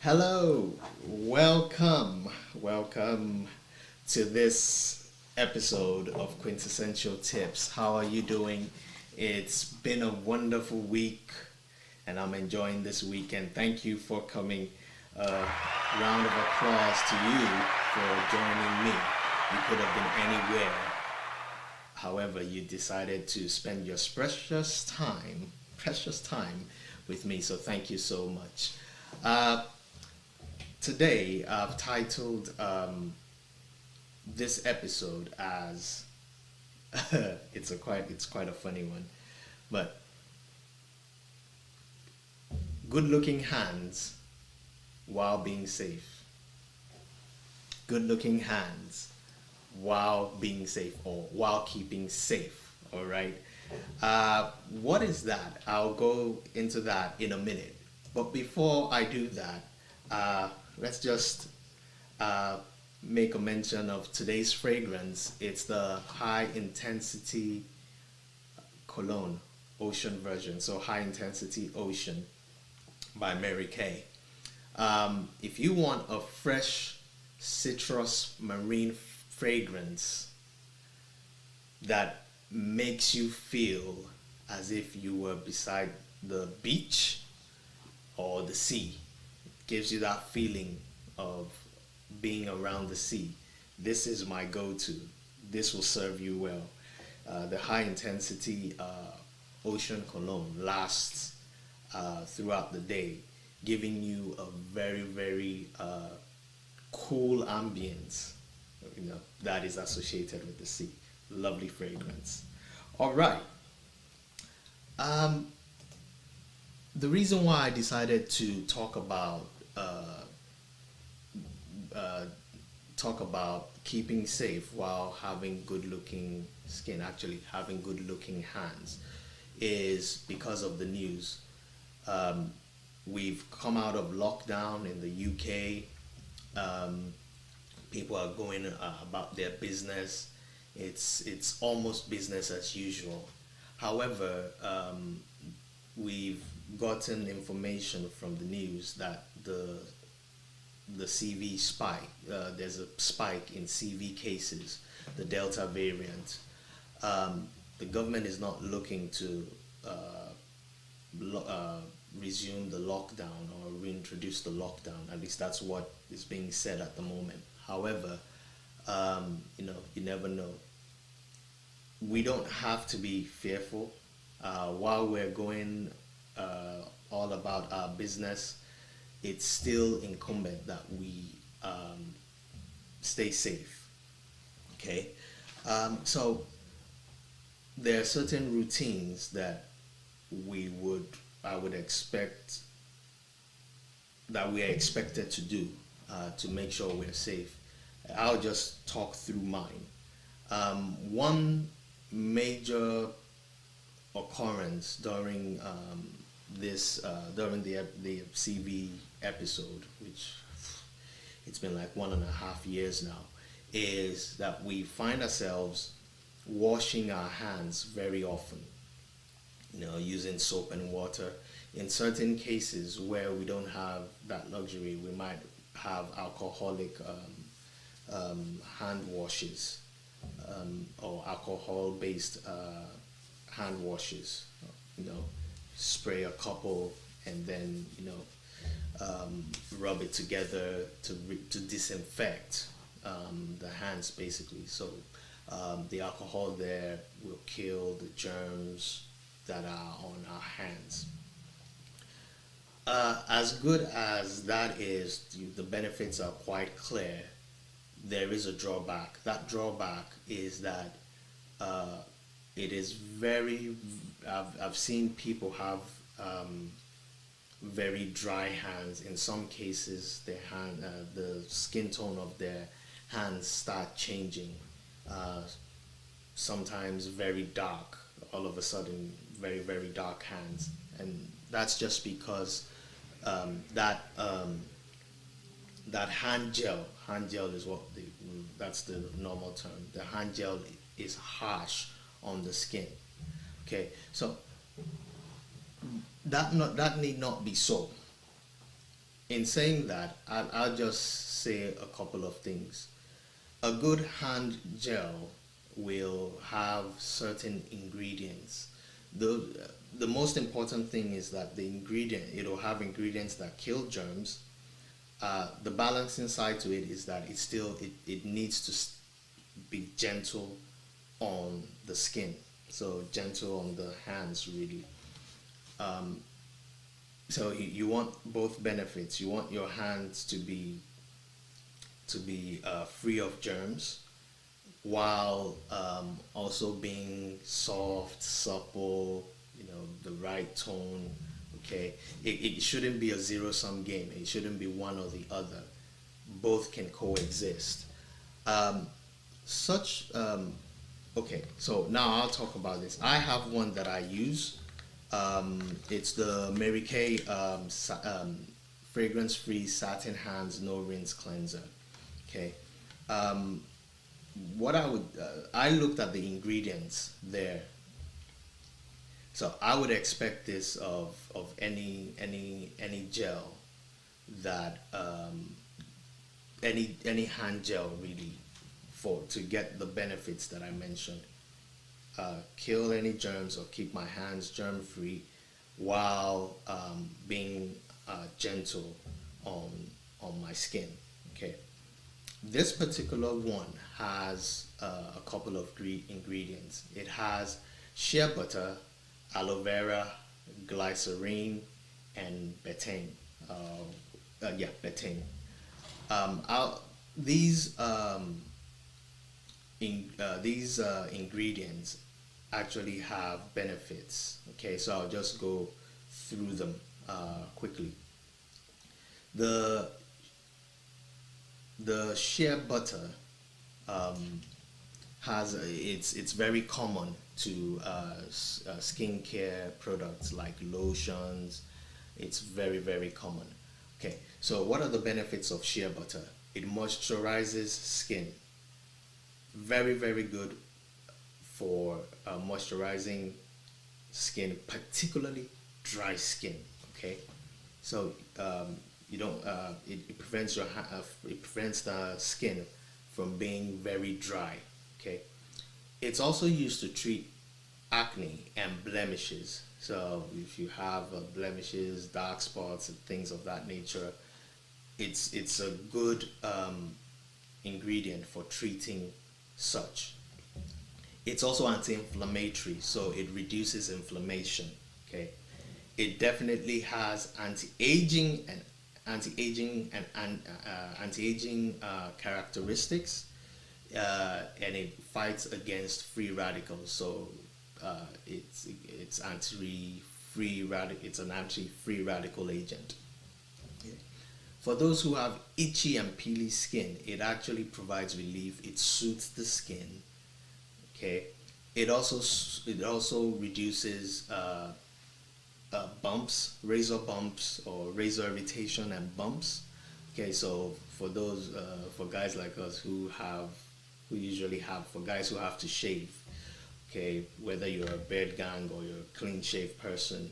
Hello, welcome to this episode of Quintessential Tips. How are you doing? It's been a wonderful week and I'm enjoying this weekend. Thank you for coming. Round of applause to you for joining me. You could have been anywhere. However, you decided to spend your precious time with me. So thank you so much. Uh, Today, I've titled this episode as it's quite a funny one, but good looking hands while being safe. Good looking hands while being safe or while keeping safe. All right. What is that? I'll go into that in a minute. But before I do that, let's just uh, make a mention of today's fragrance. It's the high intensity cologne ocean version. So high intensity ocean by Mary Kay. If you want a fresh citrus marine fragrance that makes you feel as if you were beside the beach or the sea, gives you that feeling of being around the sea. This is my go-to. This will serve you well. The high intensity ocean cologne lasts throughout the day, giving you a very cool ambience, that is associated with the sea. Lovely fragrance. All right. Um, the reason why I decided to uh, talk about keeping safe while having good looking skin, actually having good looking hands, is because of the news. Um, we've come out of lockdown in the UK. Um, People are going about their business. It's almost business as usual. However, we've gotten information from the news that the CV spike, there's a spike in CV cases, the Delta variant. The government is not looking to uh, lo- uh, resume the lockdown or reintroduce the lockdown. At least that's what is being said at the moment. However, you never know. We don't have to be fearful while we're going all about our business. It's still incumbent that we stay safe. Okay, so there are certain routines that we would I would expect that we are expected to do to make sure we're safe. I'll just talk through mine. One major occurrence during during the CV episode, which it's been like 1.5 years now, is that we find ourselves washing our hands very often. Using soap and water. In certain cases where we don't have that luxury, we might have alcoholic hand washes or alcohol-based hand washes. You know, spray a couple and then rub it together to disinfect the hands basically. So the alcohol there will kill the germs that are on our hands. As good as that is, the benefits are quite clear. There is a drawback. That drawback is that uh, it is very. I've seen people have very dry hands. In some cases, the skin tone of their hands start changing. Uh, Sometimes very dark. All of a sudden, very dark hands, and that's just because that hand gel is that's the normal term. The hand gel is harsh on the skin. Okay, so that need not be so. in saying that, I'll just say a couple of things. A good hand gel will have certain ingredients. The most important thing is that the ingredient, it'll have ingredients that kill germs. The balancing side to it is that it needs to be gentle on the skin, so gentle on the hands really. So you want both benefits. You want your hands to be free of germs, while also being soft, supple, the right tone. Okay, it shouldn't be a zero-sum game. It shouldn't be one or the other. Both can coexist. Um, such Okay, so now I'll talk about this. I have one that I use. It's the Mary Kay fragrance-free satin hands no rinse cleanser. Okay. Um, what I looked at the ingredients there. So I would expect this of any gel that any hand gel really, for to get the benefits that I mentioned. Kill any germs or keep my hands germ free, while being gentle on my skin. Okay. This particular one has a couple of ingredients. It has shea butter, aloe vera, glycerine, and betaine. Yeah, betaine. I'll, these ingredients actually have benefits. Okay, so I'll just go through them quickly. The shea butter um, it's very common to skincare products like lotions. It's very common. Okay, so what are the benefits of shea butter? It moisturizes skin. Very good for moisturizing skin, particularly dry skin. Okay, so you don't it prevents it prevents the skin from being very dry. Okay, it's also used to treat acne and blemishes. So if you have blemishes, dark spots, and things of that nature, it's a good ingredient for treating such. It's also anti-inflammatory, so it reduces inflammation. Okay, it definitely has anti-aging characteristics, and it fights against free radicals. So it's it's an anti-free radical agent. Okay. For those who have itchy and peely skin, it actually provides relief. It soothes the skin. Okay, it also reduces bumps, razor bumps, or razor irritation and bumps. Okay, so for those for guys like us who usually have for guys who have to shave. Okay, whether you're a beard gang or you're a clean shave person,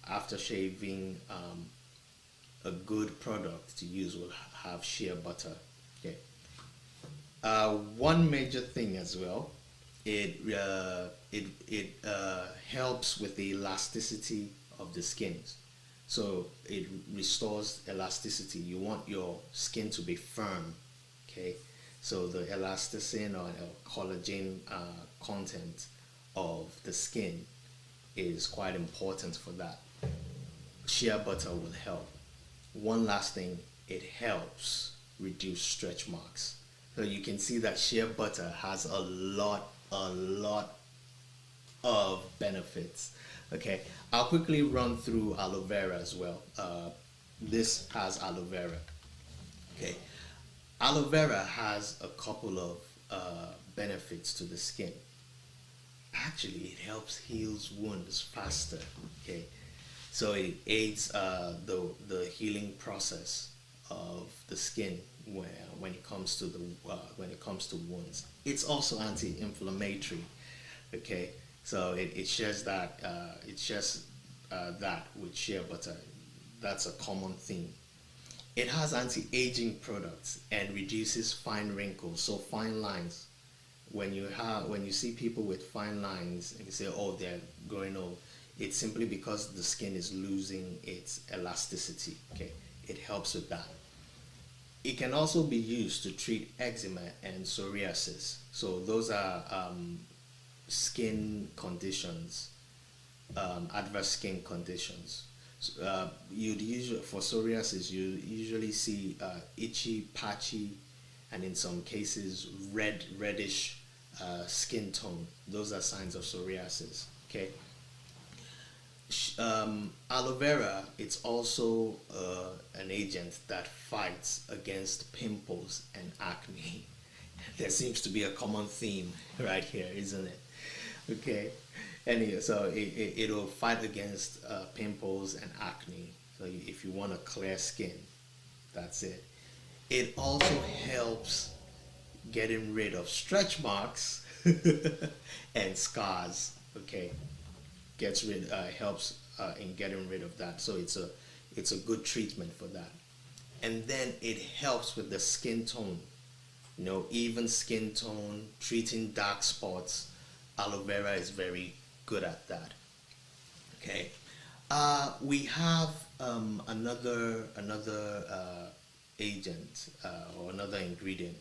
after shaving, a good product to use will have shea butter. Okay. One major thing as well, it helps with the elasticity of the skin. So it restores elasticity. You want your skin to be firm. Okay. So the elasticin or collagen content of the skin is quite important for that. Shea butter will help. One last thing, it helps reduce stretch marks. So you can see that shea butter has a lot of benefits. Okay, I'll quickly run through aloe vera as well. This has aloe vera. Okay, aloe vera has a couple of benefits to the skin. Actually, it helps heals wounds faster. Okay, so it aids the healing process of the skin when it comes to wounds. It's also anti-inflammatory. Okay, so it shares that with shea butter. That's a common theme. It has anti-aging products and reduces fine wrinkles, so fine lines. When you see people with fine lines and you say, oh, they're growing old, it's simply because the skin is losing its elasticity. Okay, it helps with that. It can also be used to treat eczema and psoriasis. So those are skin conditions, adverse skin conditions. You'd usually for psoriasis you usually see itchy, patchy, and in some cases reddish skin tone. Those are signs of psoriasis. Okay. Aloe vera, it's also an agent that fights against pimples and acne. There seems to be a common theme right here, isn't it? Okay. Anyway, so it'll fight against pimples and acne. So if you want a clear skin, that's it. It also helps getting rid of stretch marks and scars. Okay, gets rid helps in getting rid of that. So it's a good treatment for that. And then it helps with the skin tone. You know, even skin tone, treating dark spots. Aloe vera is very good at that. Okay, we have another agent or another ingredient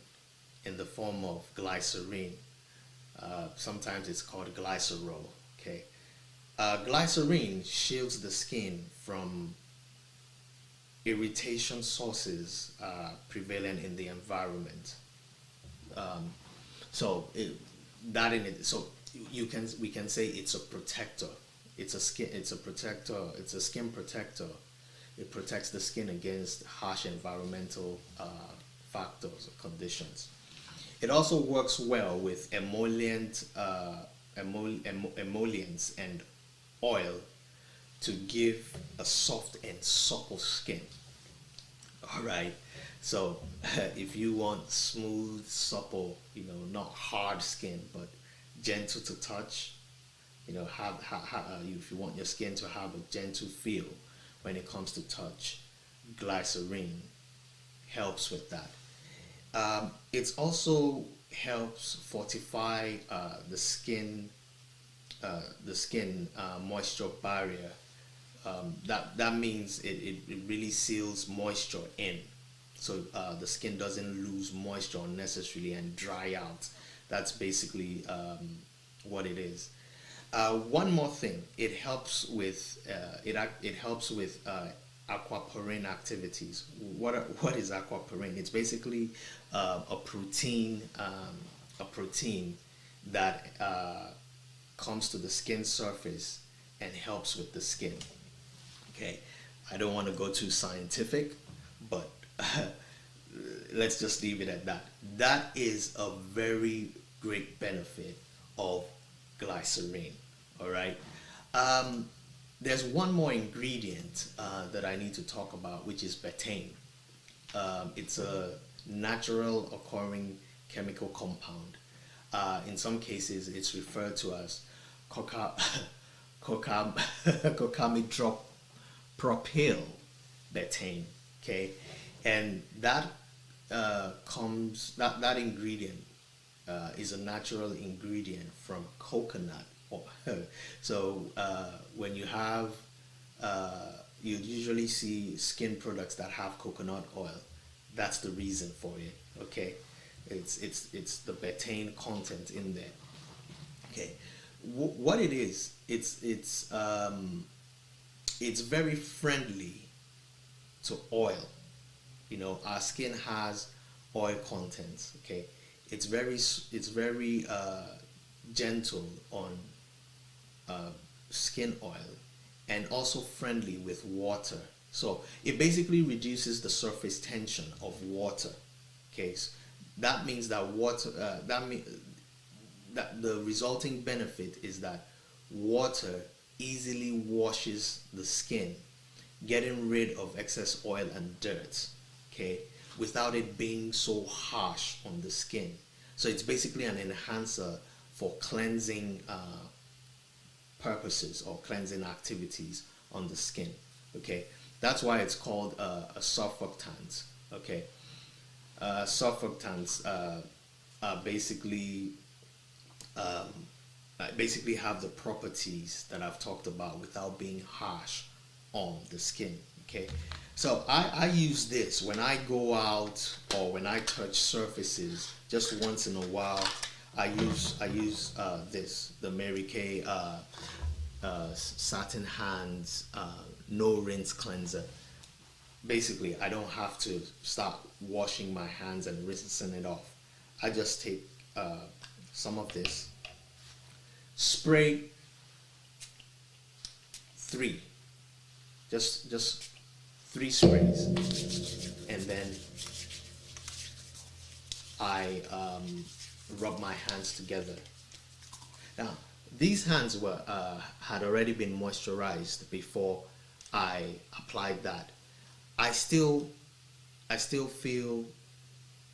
in the form of glycerin. Sometimes it's called glycerol. Okay, glycerin shields the skin from irritation sources prevalent in the environment. Um, so it, that in it, so we can say it's a protector. It's a protector. It's a skin protector. It protects the skin against harsh environmental factors or conditions. It also works well with emollients and oil to give a soft and supple skin. All right. So if you want smooth, supple, not hard skin, but gentle to touch, if you want your skin to have a gentle feel when it comes to touch, glycerin helps with that. It also helps fortify the skin moisture barrier. That means it really seals moisture in, so the skin doesn't lose moisture unnecessarily and dry out. That's basically what it is. One more thing, it helps with aquaporin activities. What is aquaporin? It's basically a protein that comes to the skin surface and helps with the skin. Okay, I don't want to go too scientific, but let's just leave it at that. That is a very great benefit of glycerin. All right. There's one more ingredient that I need to talk about, which is betaine. It's a natural occurring chemical compound. In some cases, it's referred to as cocamidopropyl betaine. Okay, and that that ingredient is a natural ingredient from coconut oil. So when you have you usually see skin products that have coconut oil. That's the reason for it. Okay, it's the betaine content in there. Okay, what it is, it's very friendly to oil. Our skin has oil contents. Okay, it's very gentle on skin oil, and also friendly with water. So it basically reduces the surface tension of water. Okay, so that means that that the resulting benefit is that water easily washes the skin, getting rid of excess oil and dirt. Okay, without it being so harsh on the skin. So it's basically an enhancer for cleansing purposes or cleansing activities on the skin. Okay, That's why it's called a surfactant. Okay, surfactants basically basically have the properties that I've talked about without being harsh on the skin. Okay, so I use this when I go out or when I touch surfaces just once in a while. I use this, the Mary Kay satin hands no rinse cleanser. Basically, I don't have to start washing my hands and rinsing it off. I just take some of this, spray three, just three sprays, and then I rub my hands together. Now, these hands were had already been moisturized before I applied that. I still I still feel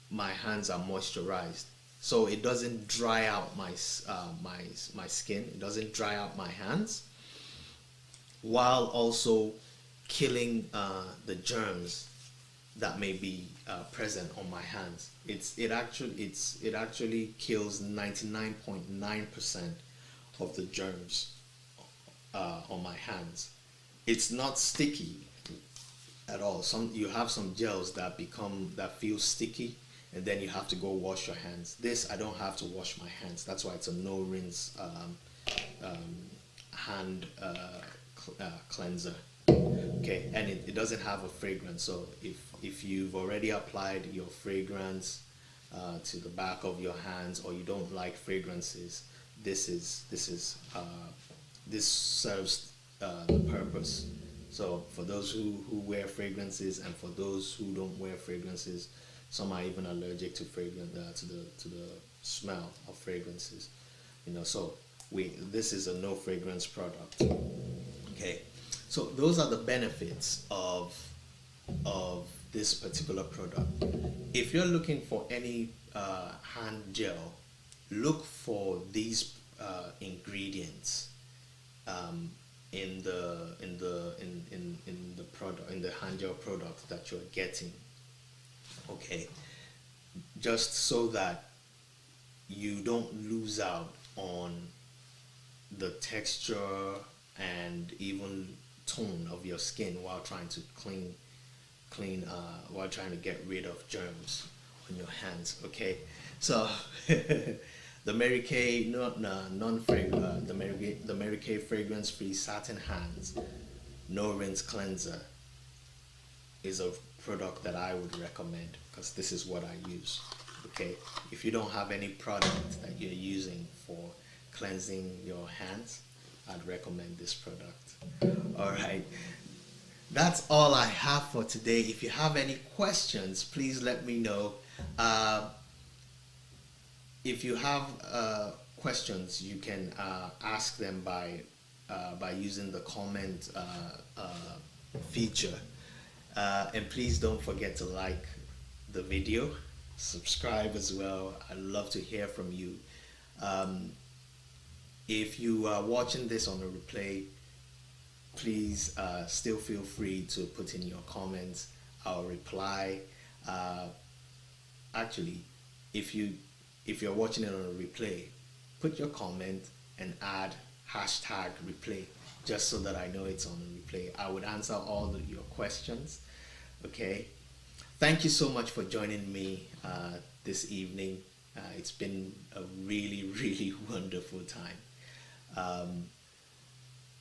my hands are moisturized, so it doesn't dry out my skin. It doesn't dry out my hands, while also killing the germs that may be present on my hands. It actually kills 99.9% of the germs on my hands. It's not sticky at all. You have some gels that feel sticky, and then you have to go wash your hands. This, I don't have to wash my hands. That's why it's a no rinse hand cleanser. Okay, and it doesn't have a fragrance. So if you've already applied your fragrance to the back of your hands, or you don't like fragrances, this serves the purpose. So for those who wear fragrances, and for those who don't wear fragrances, some are even allergic to fragrance to the smell of fragrances. So this is a no fragrance product. Okay, so those are the benefits of this particular product. If you're looking for any hand gel, look for these ingredients in the product, in the hand gel product that you're getting. Okay, just so that you don't lose out on the texture and even tone of your skin while trying to while trying to get rid of germs on your hands. Okay, so the Mary Kay the Mary Kay fragrance free satin hands no rinse cleanser is a product that I would recommend, because this is what I use. Okay, if you don't have any product that you're using for cleansing your hands, I'd recommend this product. All right, that's all I have for today. If you have any questions, please let me know. If you have questions, you can ask them by using the comment feature. And please don't forget to like the video, subscribe as well. I'd love to hear from you. If you are watching this on a replay, please still feel free to put in your comments. I'll reply. Actually, if you're watching it on a replay, put your comment and add hashtag replay, just so that I know it's on a replay. I would answer all your questions. Okay, thank you so much for joining me this evening. It's been a really wonderful time.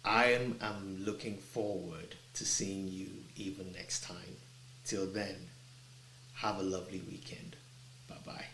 I'm looking forward to seeing you even next time. Till then, have a lovely weekend. Bye bye.